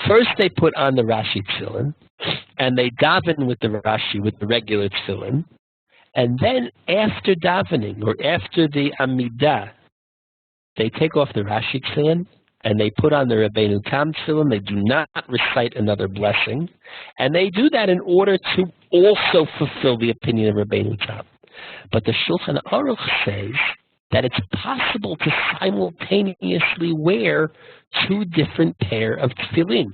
first they put on the Rashi tefillin, and they daven with the Rashi, with the regular tefillin, and then after davening, or after the Amidah, they take off the Rashi tefillin, and they put on the Rabbeinu Tam tefillin. They do not recite another blessing, and they do that in order to also fulfill the opinion of Rabbeinu Tam. But the Shulchan Aruch says that it's possible to simultaneously wear 2 different pair of tefillin.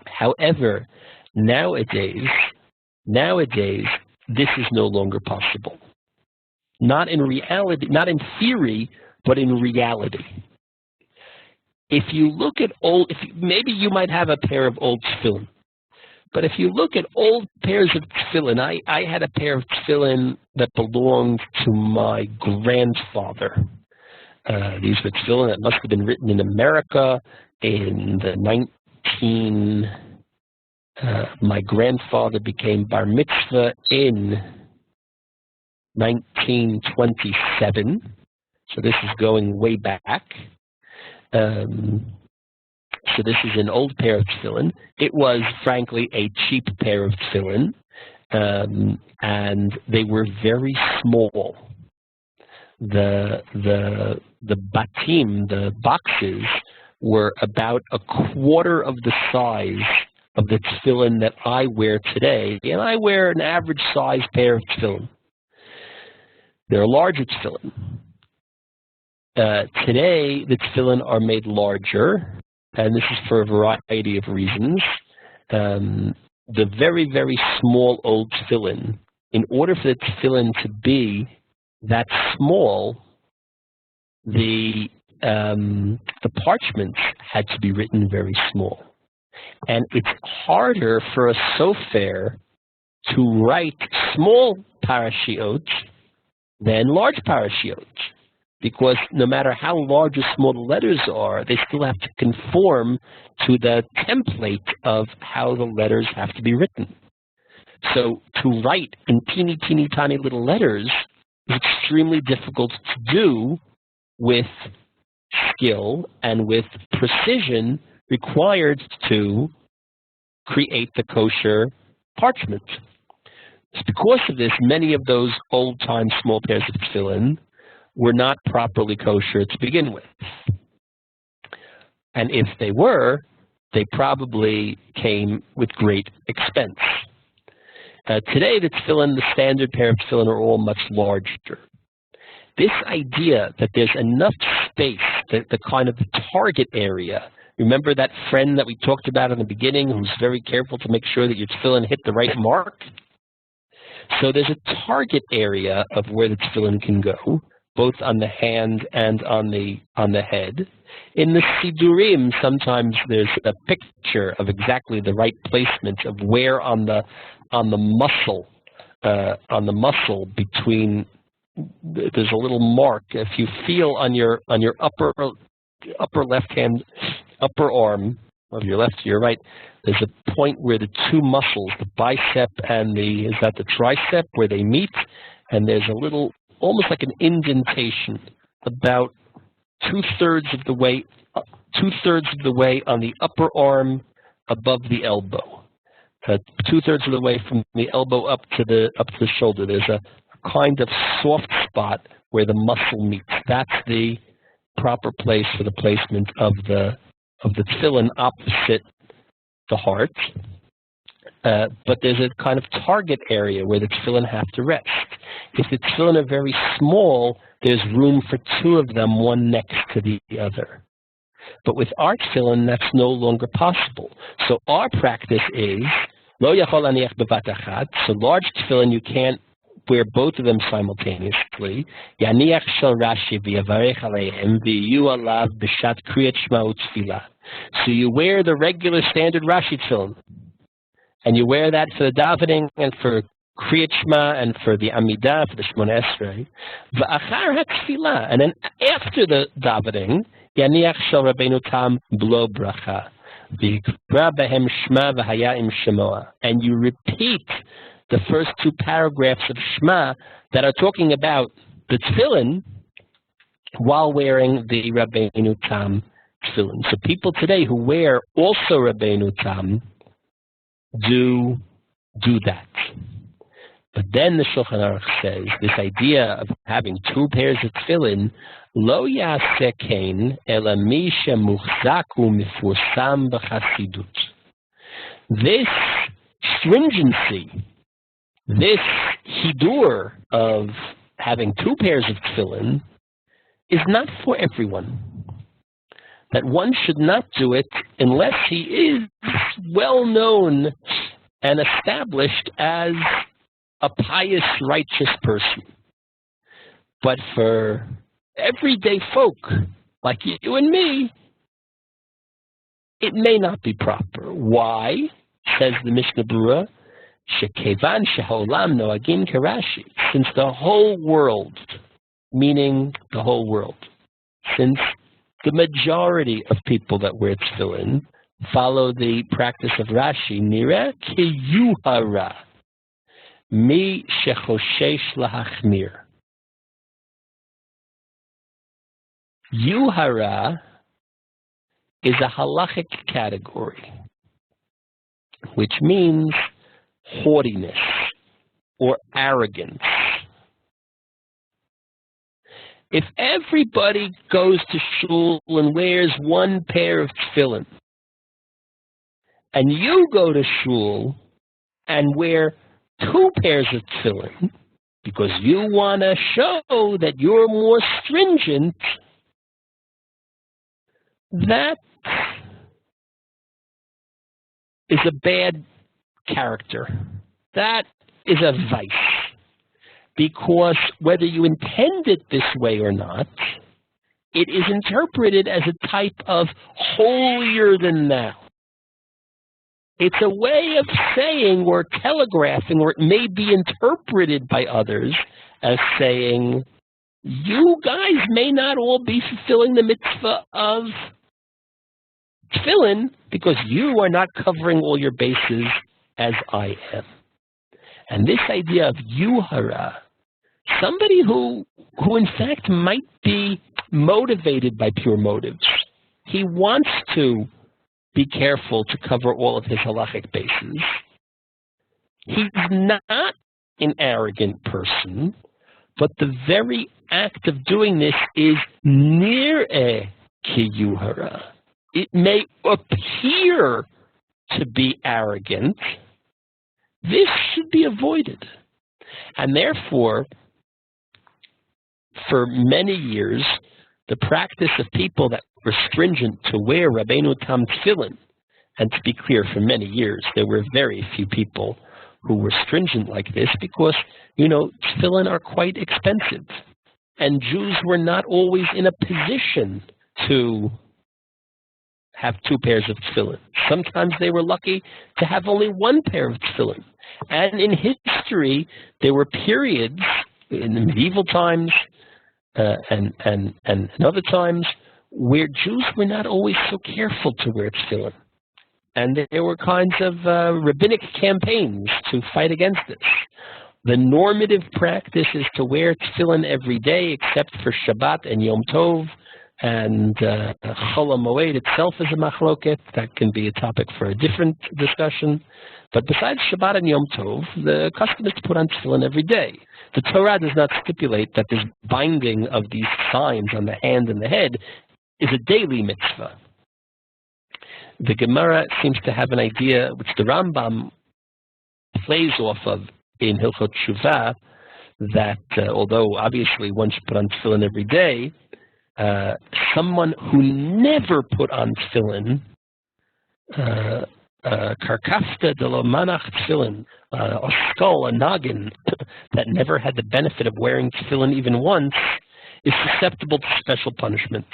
However, nowadays, this is no longer possible. Not in reality, not in theory, but in reality. If you look at maybe you might have a pair of old tefillin, but if you look at old pairs of tefillin, I had a pair of tefillin that belonged to my grandfather. These were tefillin that must have been written in America in the my grandfather became bar mitzvah in 1927. So this is going way back. So this is an old pair of tefillin. It was, frankly, a cheap pair of tefillin, and they were very small. The batim, the boxes, were about a quarter of the size of the tefillin that I wear today, and I wear an average size pair of tefillin. They're larger tefillin. Today, the tefillin are made larger, and this is for a variety of reasons. The very, very small old tefillin, in order for the tefillin to be that small, the parchments had to be written very small. And it's harder for a sofer to write small parashiot than large parashiot, because no matter how large or small the letters are, they still have to conform to the template of how the letters have to be written. So to write in teeny, teeny, tiny little letters is extremely difficult to do with skill and with precision required to create the kosher parchment. So because of this, many of those old-time small pairs of tefillin were not properly kosher to begin with. And if they were, they probably came with great expense. Today, the tefillin, the standard pair of tefillin, are all much larger. This idea that there's enough space, the kind of the target area. Remember that friend that we talked about in the beginning who's very careful to make sure that your tefillin hit the right mark? So there's a target area of where the tefillin can go, both on the hand and on the head. In the sidurim, sometimes there's a picture of exactly the right placement of where on the muscle between. There's a little mark. If you feel on your upper left hand, upper arm of your left to your right, there's a point where the two muscles, the bicep and the tricep, where they meet, and there's a little, almost like an indentation, about two-thirds of the way on the upper arm above the elbow. Two-thirds of the way from the elbow up to the shoulder. There's a kind of soft spot where the muscle meets. That's the proper place for the placement of the tefillin opposite the heart. But there's a kind of target area where the tefillin have to rest. If the tefillin are very small, there's room for two of them, one next to the other. But with our tefillin, that's no longer possible. So our practice is, lo yachol aniach bevat achat, so large tefillin, you can't wear both of them simultaneously. Yaniach shel Rashi v'yavarech aleim v'yu alav b'shat kriyat shema u'tfilah. So you wear the regular standard Rashi tefillin, and you wear that for the davening and for kriyat shema and for the amidah, for the Shemona Esrei. V'achar ha'tfilah, and then after the davening, Yaniach shel Rabbeinu Tam b'lo bracha v'yikra behem shema v'haya im shemoa, and you repeat the first two paragraphs of Shema that are talking about the tefillin while wearing the Rabbeinu Tam tefillin. So people today who wear also Rabbeinu Tam do that. But then the Shulchan Aruch says this idea of having two pairs of tefillin, lo yaseh kein ela mi shemuchzak u'mefursam b'chasidut. This stringency, this hidur of having two pairs of tefillin is not for everyone. That one should not do it unless he is well known and established as a pious, righteous person. But for everyday folk like you and me, it may not be proper. Why? Says the Mishnah Berurah, Shekevan sheholam noagim kerashi, since the whole world, meaning the whole world, since the majority of people that wear tefillin follow the practice of Rashi, nireh ki yuhara mi shechoshesh lahachmir. Yuhara is a halachic category, which means haughtiness or arrogance. If everybody goes to shul and wears one pair of tefillin, and you go to shul and wear 2 pairs of tefillin because you want to show that you're more stringent, that is a bad character. That is a vice. Because whether you intend it this way or not, it is interpreted as a type of holier than thou. It's a way of saying or telegraphing, or it may be interpreted by others as saying, you guys may not all be fulfilling the mitzvah of tefillin because you are not covering all your bases as I am. And this idea of yuhara, somebody who in fact might be motivated by pure motives. He wants to be careful to cover all of his halachic bases. He's not an arrogant person, but the very act of doing this is nireh ki yuhara. It may appear to be arrogant. This should be avoided. And therefore, for many years, the practice of people that were stringent to wear Rabbeinu Tam tefillin, and to be clear, for many years, there were very few people who were stringent like this because, tefillin are quite expensive. And Jews were not always in a position to have 2 pairs of tefillin. Sometimes they were lucky to have only 1 pair of tefillin. And in history, there were periods in the medieval times and other times where Jews were not always so careful to wear tefillin. And there were kinds of rabbinic campaigns to fight against this. The normative practice is to wear tefillin every day except for Shabbat and Yom Tov, and Chol HaMoed itself is a machloket. That can be a topic for a different discussion. But besides Shabbat and Yom Tov, the custom is to put on tefillin every day. The Torah does not stipulate that this binding of these signs on the hand and the head is a daily mitzvah. The Gemara seems to have an idea, which the Rambam plays off of in Hilchot Shuvah, that although obviously one should put on tefillin every day, someone who never put on tefillin, karkafta de lo manach tefillin, a skull, a noggin, that never had the benefit of wearing tefillin even once, is susceptible to special punishment.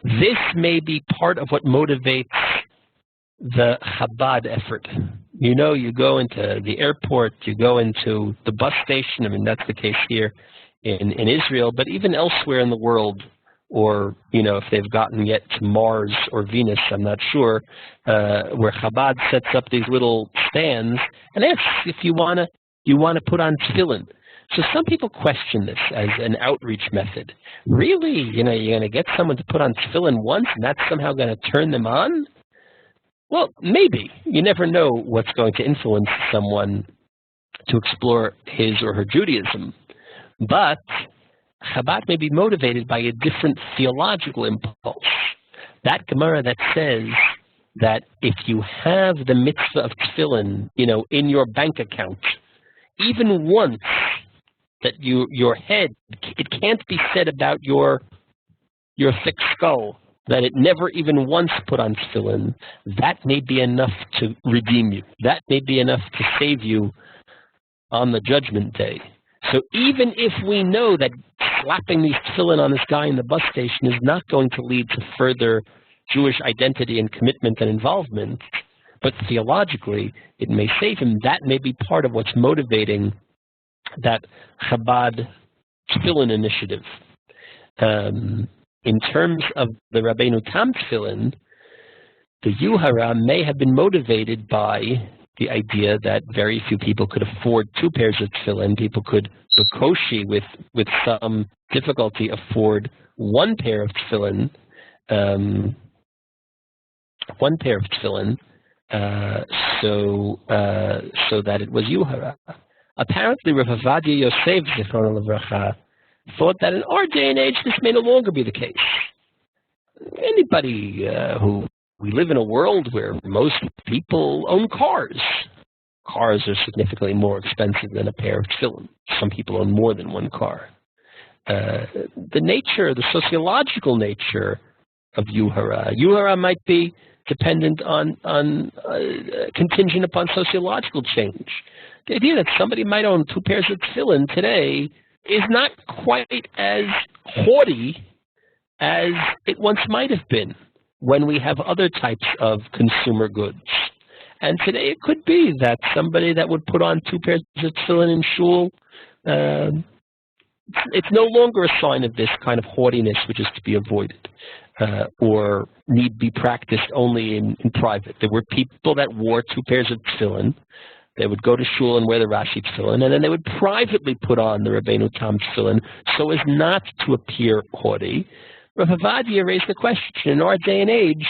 This may be part of what motivates the Chabad effort. You go into the airport, you go into the bus station. I mean, that's the case here in Israel, but even elsewhere in the world, or, if they've gotten yet to Mars or Venus, I'm not sure, where Chabad sets up these little stands and asks if you want to put on tefillin. So some people question this as an outreach method. Really? You're going to get someone to put on tefillin once and that's somehow going to turn them on? Well, maybe. You never know what's going to influence someone to explore his or her Judaism. But Chabad may be motivated by a different theological impulse. That Gemara that says that if you have the mitzvah of tefillin, in your bank account, even once, that your head, it can't be said about your thick skull, that it never even once put on tefillin, that may be enough to redeem you. That may be enough to save you on the judgment day. So even if we know that slapping these tefillin on this guy in the bus station is not going to lead to further Jewish identity and commitment and involvement, but theologically it may save him, that may be part of what's motivating that Chabad tefillin initiative. In terms of the Rabbeinu Tam tefillin, the Yuhara may have been motivated by the idea that very few people could afford 2 pairs of tefillin. People could, bekoshi, with some difficulty, afford 1 pair of tefillin. So that it was Yuhara. Apparently, Rav Avadia Yosef Zichrono Livracha thought that in our day and age this may no longer be the case. Anybody we live in a world where most people own cars. Cars are significantly more expensive than a pair of tefillin. Some people own more than 1 car. The sociological nature of Yuhara might be dependent on contingent upon sociological change. The idea that somebody might own 2 pairs of tefillin today is not quite as haughty as it once might have been when we have other types of consumer goods. And today it could be that somebody that would put on 2 pairs of tefillin in shul, it's no longer a sign of this kind of haughtiness which is to be avoided, or need be practiced only in private. There were people that wore 2 pairs of tefillin. They would go to shul and wear the Rashi tefillin, and then they would privately put on the Rabbeinu Tam tefillin so as not to appear haughty. Rav Avadia raised the question, in our day and age,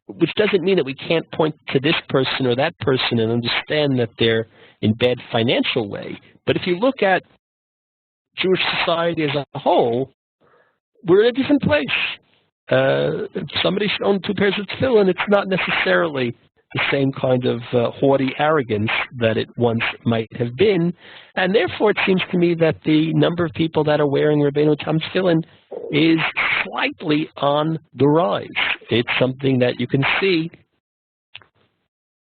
which doesn't mean that we can't point to this person or that person and understand that they're in bad financial way. But if you look at Jewish society as a whole, we're in a different place. If somebody should own 2 pairs of tefillin, it's not necessarily the same kind of haughty arrogance that it once might have been. And therefore, it seems to me that the number of people that are wearing Rabbeinu Tam tefillin is slightly on the rise. It's something that you can see,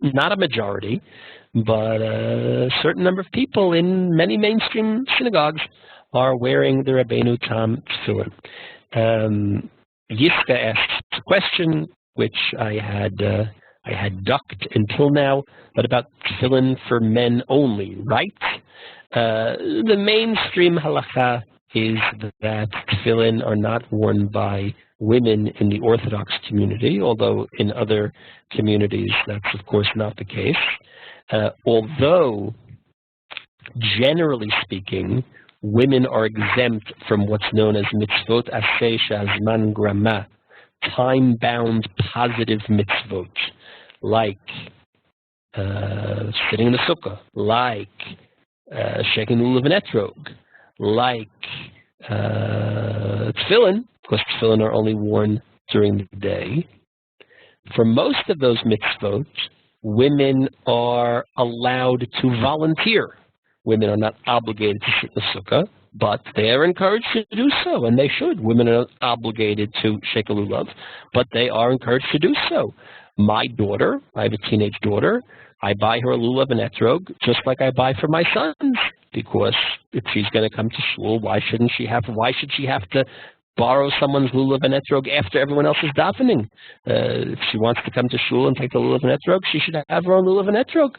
not a majority, but a certain number of people in many mainstream synagogues are wearing the Rabbeinu Tam tefillin. Yiska asks a question which I had ducked until now, but about tefillin for men only, right? The mainstream halacha is that tefillin are not worn by women in the Orthodox community, although in other communities that's of course not the case. Although, generally speaking, women are exempt from what's known as mitzvot aseh shazman grama, time-bound positive mitzvot, like sitting in the sukkah, like shaking lulav and etrog, like tefillin, because tefillin are only worn during the day. For most of those mitzvot, women are allowed to volunteer. Women are not obligated to sit in the sukkah, but they are encouraged to do so, and they should. Women are not obligated to shake a lulav, but they are encouraged to do so. My daughter, I have a teenage daughter, I buy her a lulav and etrog just like I buy for my sons, because if she's going to come to shul, why should she have to borrow someone's lulav and etrog after everyone else is davening? If she wants to come to shul and take the lulav and etrog, she should have her own lulav and etrog.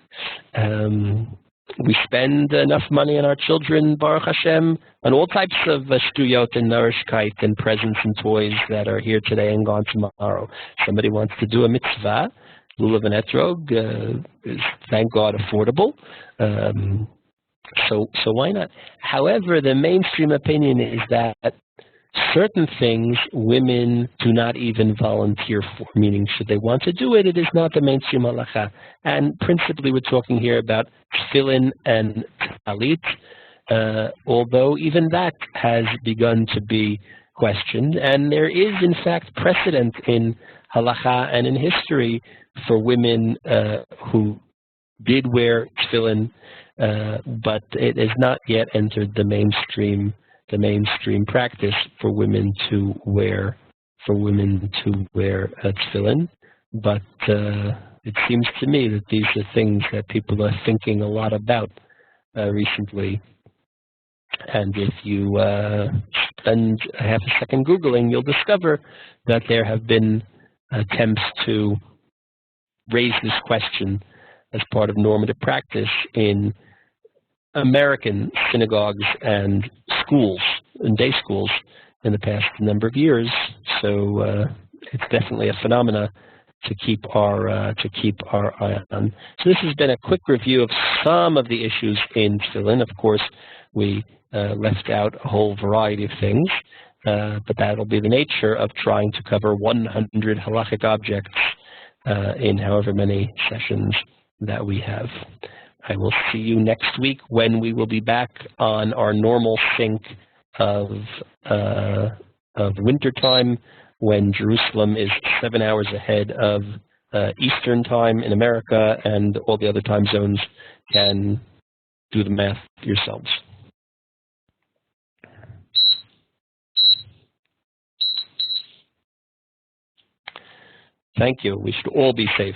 We spend enough money on our children, Baruch Hashem, on all types of shtuyot and nourishkeit and presents and toys that are here today and gone tomorrow. Somebody wants to do a mitzvah, lulav and etrog is, thank God, affordable. So why not? However, the mainstream opinion is that certain things women do not even volunteer for, meaning should they want to do it, it is not the mainstream halacha. And principally we're talking here about tefillin and talit, although even that has begun to be questioned. And there is, in fact, precedent in halacha and in history for women who did wear tefillin, but it has not yet entered the mainstream practice for women to wear tefillin. But it seems to me that these are things that people are thinking a lot about recently. And if you spend half a second Googling, you'll discover that there have been attempts to raise this question as part of normative practice in American synagogues and schools, and day schools, in the past number of years. So it's definitely a phenomena to keep our eye on. So this has been a quick review of some of the issues in TEFILLIN. Of course, we left out a whole variety of things, but that'll be the nature of trying to cover 100 halachic objects in however many sessions that we have. I will see you next week when we will be back on our normal sync of winter time, when Jerusalem is 7 hours ahead of Eastern time in America, and all the other time zones can do the math yourselves. Thank you. We should all be safe.